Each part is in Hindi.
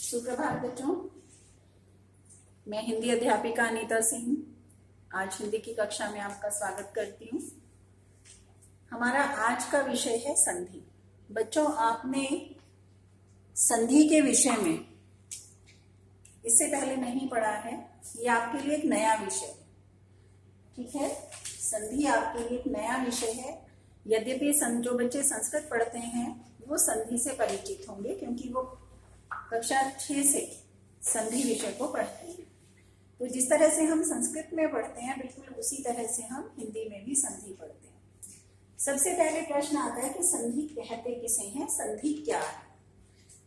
सुप्रभात बच्चों, मैं हिंदी अध्यापिका अनीता सिंह आज हिंदी की कक्षा में आपका स्वागत करती हूँ। हमारा आज का विषय है संधि। बच्चों, आपने संधि के विषय में इससे पहले नहीं पढ़ा है, ये आपके लिए एक नया विषय है। ठीक है, संधि आपके लिए एक नया विषय है। यद्यपि जो बच्चे संस्कृत पढ़ते हैं वो संधि से परिचित होंगे, क्योंकि वो कक्षा 6 से संधि विषय को पढ़ते हैं। तो जिस तरह से हम संस्कृत में पढ़ते हैं, बिल्कुल उसी तरह से हम हिंदी में भी संधि पढ़ते हैं। सबसे पहले प्रश्न आता है कि संधि कहते किसे हैं, संधि क्या है।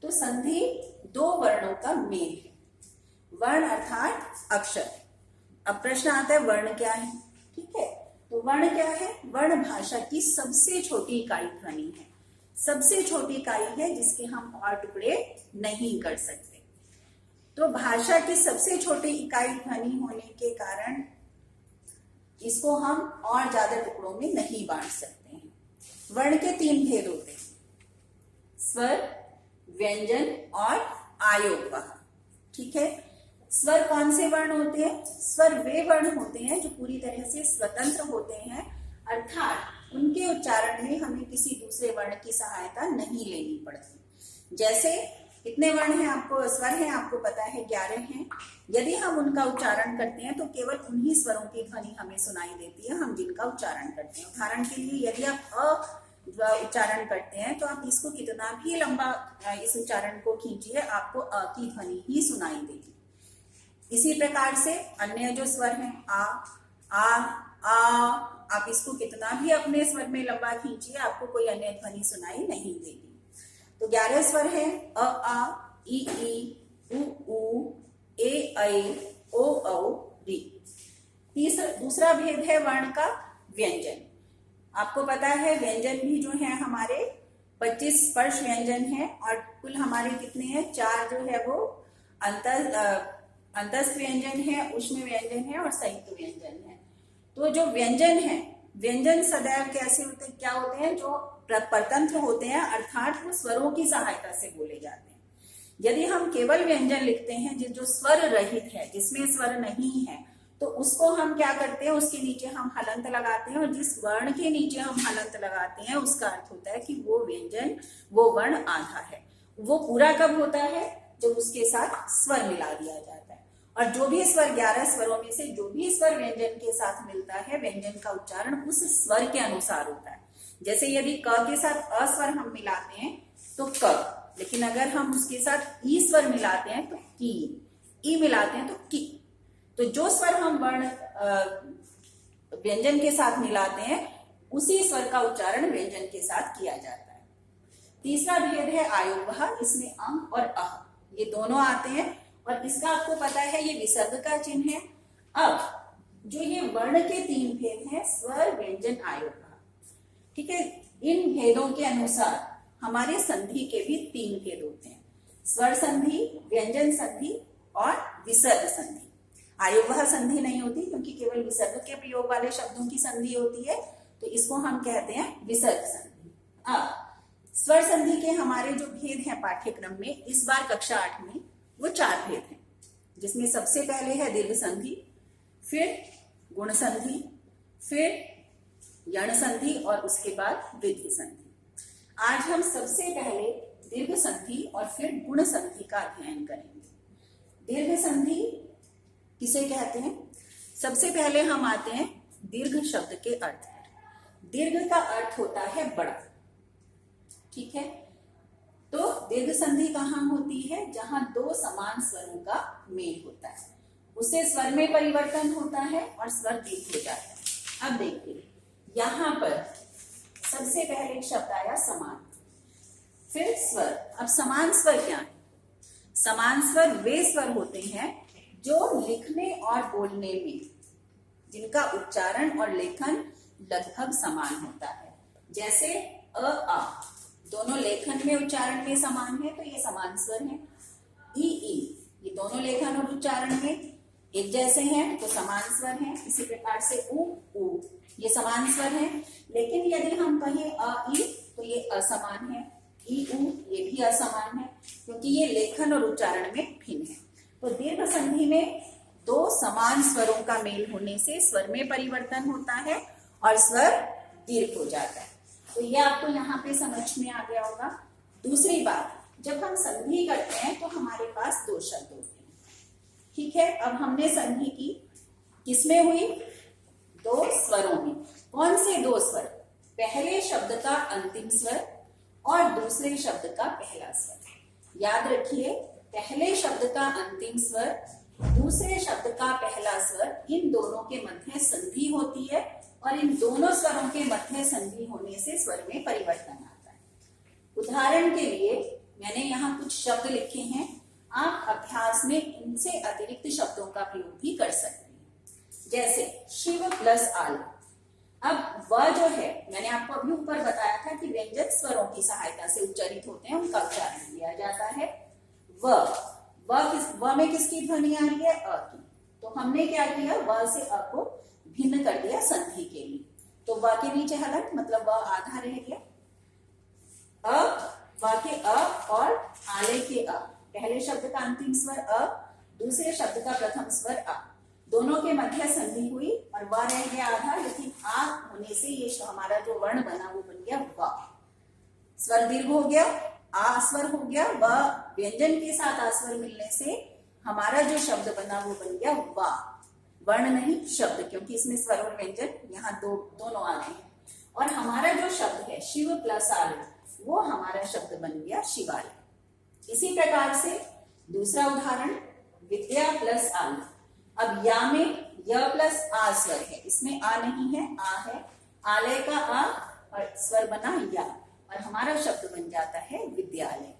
तो संधि दो वर्णों का मेल है, वर्ण अर्थात अक्षर। अब प्रश्न आता है वर्ण क्या है। ठीक है, तो वर्ण क्या है? वर्ण भाषा की सबसे छोटी इकाई ध्वनि है, सबसे छोटी इकाई है जिसके हम और टुकड़े नहीं कर सकते। तो भाषा की सबसे छोटी इकाई ध्वनि होने के कारण इसको हम और ज्यादा टुकड़ों में नहीं बांट सकते हैं। वर्ण के 3 भेद होते हैं, स्वर, व्यंजन और आयोगवाह। ठीक है, स्वर कौन से वर्ण होते हैं? स्वर वे वर्ण होते हैं जो पूरी तरह से स्वतंत्र होते हैं, अर्थात उनके उच्चारण में हमें किसी दूसरे वर्ण की सहायता नहीं लेनी पड़ती। जैसे कितने वर्ण हैं आपको, स्वर हैं आपको पता है, 11 हैं। यदि हम उनका उच्चारण करते हैं तो केवल उन्हीं स्वरों की ध्वनि हमें सुनाई देती है हम जिनका उच्चारण करते हैं। उदाहरण के लिए, यदि आप अ उच्चारण करते हैं तो आप इसको कितना भी लंबा इस उच्चारण को खींचिए, आपको अ की ध्वनि ही सुनाई देगी। इसी प्रकार से अन्य जो स्वर हैं, आ, आप इसको कितना भी अपने स्वर में लंबा खींचिए, आपको कोई अन्य ध्वनि सुनाई नहीं देगी। तो 11 स्वर हैं, अ, आ, ई, उ, ए, ऐ, ओ, औ, री। दूसरा भेद है वर्ण का व्यंजन। आपको पता है व्यंजन भी जो है हमारे 25 स्पर्श व्यंजन है, और कुल हमारे कितने हैं? 4 जो है वो अंतस्थ व्यंजन है, उष्म व्यंजन है और संयुक्त व्यंजन है। तो जो व्यंजन है, व्यंजन सदैव कैसे होते हैं, क्या होते हैं? जो परतंत्र होते हैं, अर्थात वो स्वरों की सहायता से बोले जाते हैं। यदि हम केवल व्यंजन लिखते हैं जो स्वर रहित है, जिसमें स्वर नहीं है, तो उसको हम क्या करते हैं, उसके नीचे हम हलंत लगाते हैं, और जिस वर्ण के नीचे हम हलंत लगाते हैं उसका अर्थ होता है कि वो व्यंजन, वो वर्ण आधा है। वो पूरा कब होता है? जब उसके साथ स्वर मिला दिया जाता है। और जो भी स्वर 11 स्वरों में से जो भी स्वर व्यंजन के साथ मिलता है, व्यंजन का उच्चारण उस स्वर के अनुसार होता है। जैसे यदि क के साथ अ स्वर हम मिलाते हैं तो क, लेकिन अगर हम उसके साथ ई स्वर मिलाते हैं तो की, ई मिलाते हैं तो की। तो जो स्वर हम वर्ण व्यंजन के साथ मिलाते हैं, उसी स्वर का उच्चारण व्यंजन के साथ किया जाता है। तीसरा भेद है आयोगवाह। इसमें अंग और अह ये दोनों आते हैं, और इसका आपको पता है ये विसर्ग का चिन्ह है। अब जो ये वर्ण के 3 भेद हैं, स्वर, व्यंजन, आयोगवाह। ठीक है, इन भेदों के अनुसार हमारे संधि के भी 3 भेद होते हैं, स्वर संधि, व्यंजन संधि और विसर्ग संधि। आयोगवाह संधि नहीं होती, क्योंकि केवल विसर्ग के प्रयोग वाले शब्दों की संधि होती है, तो इसको हम कहते हैं विसर्ग संधि। अब स्वर संधि के हमारे जो भेद हैं पाठ्यक्रम में, इस बार कक्षा 8 में वो 4 भेद हैं, जिसमें सबसे पहले है दीर्घ संधि, फिर गुण संधि, फिर यण संधि और उसके बाद वृद्धि संधि। आज हम सबसे पहले दीर्घ संधि और फिर गुण संधि का अध्ययन करेंगे। दीर्घ संधि किसे कहते हैं? सबसे पहले हम आते हैं दीर्घ शब्द के अर्थ। दीर्घ का अर्थ होता है बड़ा। ठीक है, तो दीर्घ संधि कहाँ होती है? जहां 2 समान स्वरों का मेल होता है, उससे स्वर में परिवर्तन होता है और स्वर दीर्घ हो जाता है। अब देखिए, यहां पर सबसे पहले शब्द आया समान, फिर स्वर। अब समान स्वर क्या है? समान स्वर वे स्वर होते हैं जो लिखने और बोलने में, जिनका उच्चारण और लेखन लगभग समान होता है। जैसे अ, आ, दोनों लेखन में उच्चारण में समान है, तो ये समान स्वर हैं। ई, ये दोनों लेखन और उच्चारण में एक जैसे हैं, तो समान स्वर हैं। इसी प्रकार से उ, ये समान स्वर हैं। लेकिन यदि हम कहें अ, ई, तो ये असमान है। ई, उ, ये भी असमान है। क्योंकि ये लेखन और उच्चारण में भिन्न है। तो दीर्घ संधि में दो समान स्वरों का मेल होने से स्वर में परिवर्तन होता है और स्वर दीर्घ हो जाता है। तो ये आपको यहाँ पे समझ में आ गया होगा। दूसरी बात, जब हम संधि करते हैं तो हमारे पास दो शब्द होते हैं, ठीक है। अब हमने संधि की, किसमें हुई? दो स्वरों में। कौन से दो स्वर? पहले शब्द का अंतिम स्वर और दूसरे शब्द का पहला स्वर। याद रखिए, पहले शब्द का अंतिम स्वर, दूसरे शब्द का पहला स्वर, इन दोनों के मध्य संधि होती है और इन दोनों स्वरों के मध्य संधि होने से स्वर में परिवर्तन आता है। उदाहरण के लिए मैंने यहाँ कुछ शब्द लिखे हैं, आप अभ्यास में इनसे अतिरिक्त शब्दों का प्रयोग भी कर सकते हैं। जैसे शिव प्लस आल। अब वह जो है, मैंने आपको अभी ऊपर बताया था कि व्यंजक स्वरों की सहायता से उच्चारित होते हैं, उनका उच्चारण किया जाता है। व में किसकी ध्वनि आ रही है? अ की। तो हमने क्या किया? व से अ को भिन्न कर दिया संधि के लिए। तो व के नीचे हलंत, मतलब व आधा रह गया। व के अ और आले के अ, पहले शब्द का अंतिम स्वर अ, दूसरे शब्द का प्रथम स्वर अ, दोनों के मध्य संधि हुई और व रह गया आधा, लेकिन आ होने से ये हमारा जो वर्ण बना वो बन गया व। स्वर दीर्घ हो गया, आ स्वर हो गया, व व्यंजन के साथ आ स्वर मिलने से हमारा जो शब्द बना वो बन गया वा। वर्ण नहीं, शब्द, क्योंकि इसमें स्वर और व्यंजन यहाँ दोनों आ गए हैं। और हमारा जो शब्द है शिव प्लस आल, वो हमारा शब्द बन गया शिवालय। इसी प्रकार से दूसरा उदाहरण, विद्या प्लस आल। अब या में य प्लस आ स्वर है, इसमें आ नहीं है, आ है। आलय का आ और स्वर बना या और हमारा शब्द बन जाता है विद्यालय।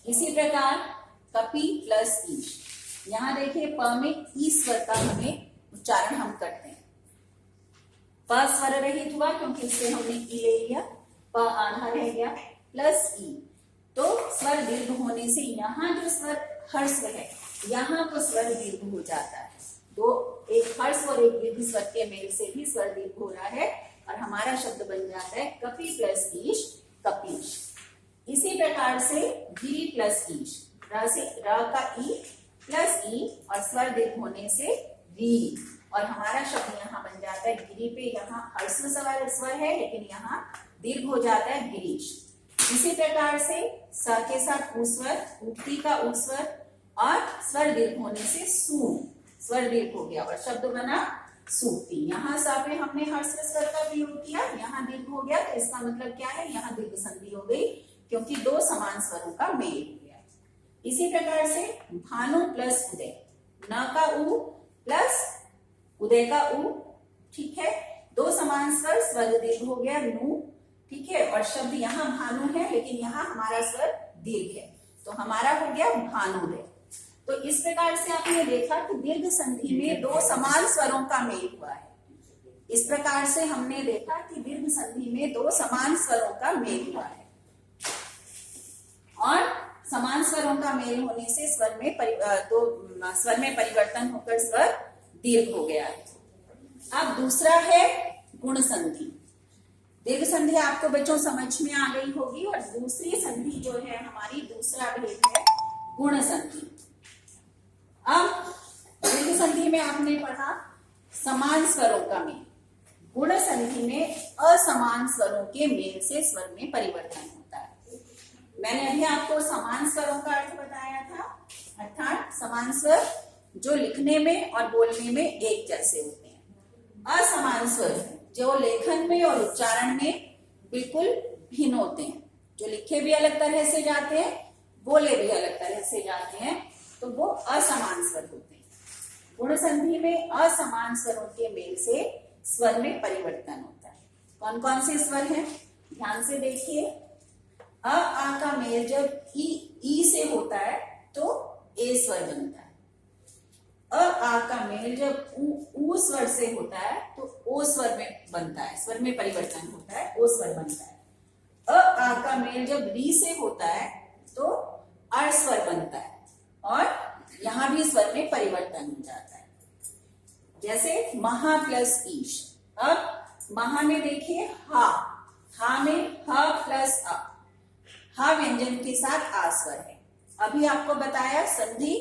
इसी प्रकार कपि प्लस ईश। यहाँ देखिए प में ई स्वर का हमें उच्चारण हम करते हैं। प स्वर रहित हुआ क्योंकि इससे हमने ई ले लिया, प आधा रह गया, प्लस ई। तो स्वर दीर्घ होने से यहाँ जो स्वर हर्ष है, यहाँ को स्वर दीर्घ हो जाता है। दो, एक हर्ष और एक दीर्घ स्वर के मेल से भी स्वर दीर्घ हो रहा है और हमारा शब्द बन जाता है कपि प्लस ईश, कपीश। इसी प्रकार से गिरी प्लस ईश, र का ई प्लस ई और स्वर दीर्घ होने से री, और हमारा शब्द यहाँ बन जाता है गिरी पे, यहाँ हर्ष स्वर है लेकिन यहाँ दीर्घ हो जाता है गिरीश। इसी प्रकार से स के साथ उ स्वर, उक्ति का उ स्वर और स्वर दीर्घ होने से सून, स्वर दीर्घ हो गया और शब्द बना सूक्ति। यहाँ सा पे हमने हर्ष स्वर का प्रयोग किया, यहाँ दीर्घ हो गया, तो इसका मतलब क्या है? यहाँ दीर्घ संधि हो गई क्योंकि दो समान स्वरों का मेल हो गया। इसी प्रकार से भानु प्लस उदय, न का उ प्लस उदय का उ, ठीक है, दो समान स्वर, स्वर दीर्घ हो गया नु, ठीक है, और शब्द यहाँ भानु है लेकिन यहाँ हमारा स्वर दीर्घ है, तो हमारा हो गया भानुदय। तो इस प्रकार से आपने देखा कि दीर्घ संधि में दो समान स्वरों का मेल हुआ है। इस प्रकार से हमने देखा कि दीर्घ संधि में दो समान स्वरों का मेल हुआ है और समान स्वरों का मेल होने से स्वर में परिवर्तन होकर स्वर दीर्घ हो गया है। अब दूसरा है गुण संधि। दीर्घ संधि आपको बच्चों समझ में आ गई होगी और दूसरी संधि जो है हमारी, दूसरा भेद है गुण संधि। अब दीर्घ संधि में आपने पढ़ा समान स्वरों का मेल, गुण संधि में असमान स्वरों के मेल से स्वर में परिवर्तन होता है। मैंने अभी आपको समान स्वरों का अर्थ बताया था, अर्थात समान स्वर जो लिखने में और बोलने में एक जैसे होते हैं। असमान स्वर जो लेखन में और उच्चारण में बिल्कुल भिन्न होते हैं, जो लिखे भी अलग तरह से जाते हैं, बोले भी अलग तरह से जाते हैं, तो वो असमान स्वर होते हैं। गुण संधि में असमान स्वरों के मेल से स्वर में परिवर्तन होता है। कौन कौन से स्वर हैं? ध्यान से देखिए। अ आ का मेल जब ई से होता है तो ए स्वर बनता है। अ आ का मेल जब उ स्वर से होता है तो ओ स्वर में बनता है, स्वर में परिवर्तन होता है, ओ स्वर बनता है। अ आ का मेल जब री से होता है तो अर स्वर बनता है और यहां भी स्वर में परिवर्तन हो जाता है। जैसे महा प्लस ईश। अब महा में देखिए हा में ह प्लस अ, हा व्यंजन के साथ आ स्वर है। अभी आपको बताया संधि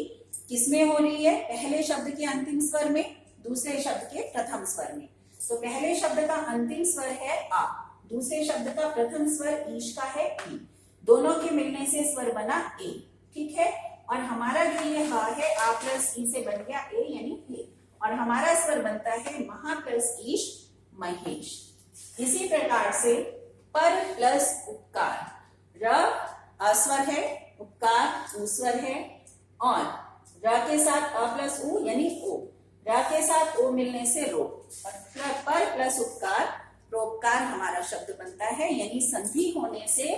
किसमें हो रही है, पहले शब्द के अंतिम स्वर में, दूसरे शब्द के प्रथम स्वर में। तो पहले शब्द का अंतिम स्वर है आ, दूसरे शब्द का प्रथम स्वर ईश का है ई, दोनों के मिलने से स्वर बना ए, ठीक है। और हमारा जो ये ह है आ प्लस ई से बन गया ए यानी हे, और हमारा स्वर बनता है महा प्लस ईश महेश। इसी प्रकार से पर प्लस उपकार, र अस्वर है, उपकार उस्वर है, और र के साथ अ प्लस उ यानी ओ, र के साथ ओ मिलने से रो, और पर प्लस उपकार प्रोपकार हमारा शब्द बनता है। यानी संधि होने से,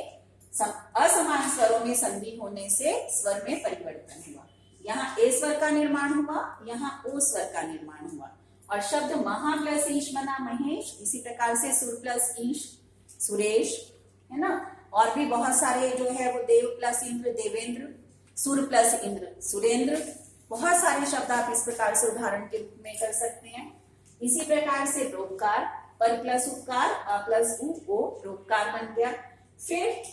असमान स्वरों में संधि होने से स्वर में परिवर्तन हुआ। यहाँ ए स्वर का निर्माण हुआ, यहाँ ओ स्वर का निर्माण हुआ, और शब्द महा प्लस ईश बना महेश। इसी प्रकार से सुर प्लस ईश सुरेश, है ना। और भी बहुत सारे जो है वो देव प्लस इंद्र देवेंद्र, सुर प्लस इंद्र सुरेंद्र, बहुत सारे शब्द आप इस प्रकार से उदाहरण के रूप में कर सकते हैं। इसी प्रकार से रोपकार, पर प्लस उपकार आ प्लस उ ओ रोपकार बन गया। फिर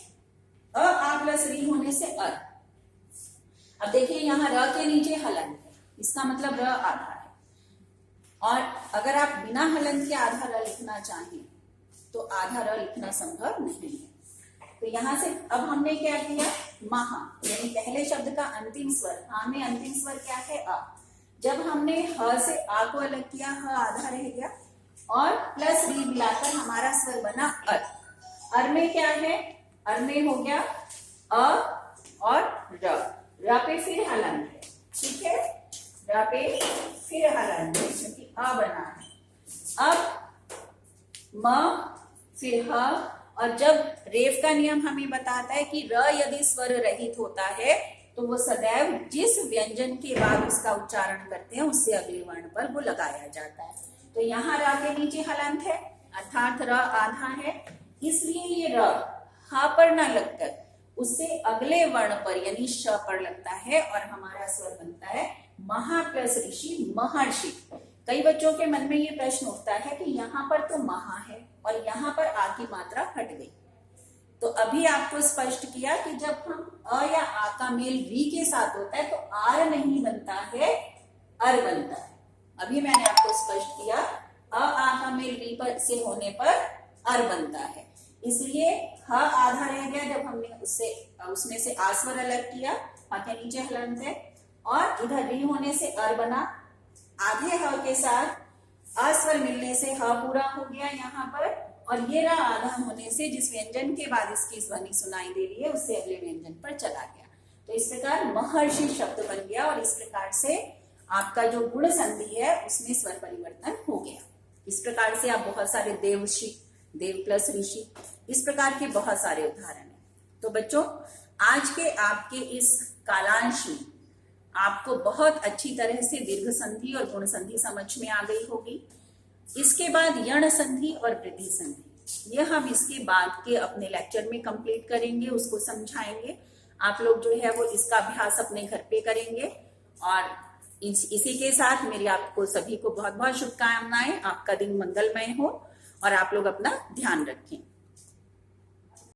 आ प्लस री होने से अर। अब देखिए यहाँ र के नीचे हलंत है, इसका मतलब र आधा है, और अगर आप बिना हलंत के आधा र लिखना चाहें तो आधा र लिखना संभव नहीं है। तो यहाँ से अब हमने क्या किया, महा यानी पहले शब्द का अंतिम स्वर, हा में अंतिम स्वर क्या है आ। जब हमने ह से आ को अलग किया, ह आधा रह गया, और प्लस री मिलाकर हमारा स्वर बना अर। अर में क्या है, अर में हो गया अ और र, र पे फिर हलंत है, ठीक है, र पे फिर हलंत है क्योंकि अ बना है। अब म फिर ह, और जब रेफ का नियम हमें बताता है कि र यदि स्वर रहित होता है तो वो सदैव जिस व्यंजन के बाद उसका उच्चारण करते हैं उससे अगले वर्ण पर वो लगाया जाता है। तो यहाँ र के नीचे हलंत है अर्थात र आधा है, इसलिए ये र हा पर न लगकर उससे अगले वर्ण पर यानी श पर लगता है, और हमारा स्वर बनता है महा प्लस ऋषि महर्षि। कई बच्चों के मन में ये प्रश्न उठता है कि यहाँ पर तो महा है और यहाँ पर आ की मात्रा हट गई। तो अभी आपको स्पष्ट किया कि जब हम अ या आ का मेल री के साथ होता है तो आर नहीं बनता है, अर बनता है। अभी मैंने आपको स्पष्ट किया आ का मेल री पर से होने पर अर बनता है, इसलिए ह आधा रह गया जब हमने उसमें से आ स्वर अलग किया, हा के नीचे हलंत है, और इधर री होने से अर बना। आधे ह के साथ आ स्वर मिलने से ह पूरा हो गया यहाँ पर, और ये रहा आधा होने से जिस व्यंजन के बाद इसकी ध्वनि सुनाई दे रही है उससे अगले व्यंजन पर चला गया। तो इस प्रकार महर्षि शब्द बन गया, और इस प्रकार से आपका जो गुण संधि है उसमें स्वर परिवर्तन हो गया। इस प्रकार से आप बहुत सारे देवऋषि, देव प्लस ऋषि, इस प्रकार के बहुत सारे उदाहरण हैं। तो बच्चों आज के आपके इस कालांश में आपको बहुत अच्छी तरह से दीर्घ संधि और गुण संधि समझ में आ गई होगी। इसके बाद यण संधि और वृद्धि संधि, ये हम इसके बाद के अपने लेक्चर में कंप्लीट करेंगे, उसको समझाएंगे। आप लोग जो है वो इसका अभ्यास अपने घर पे करेंगे, और इसी के साथ मेरी आपको सभी को बहुत बहुत शुभकामनाएं। आपका दिन मंगलमय हो और आप लोग अपना ध्यान रखें।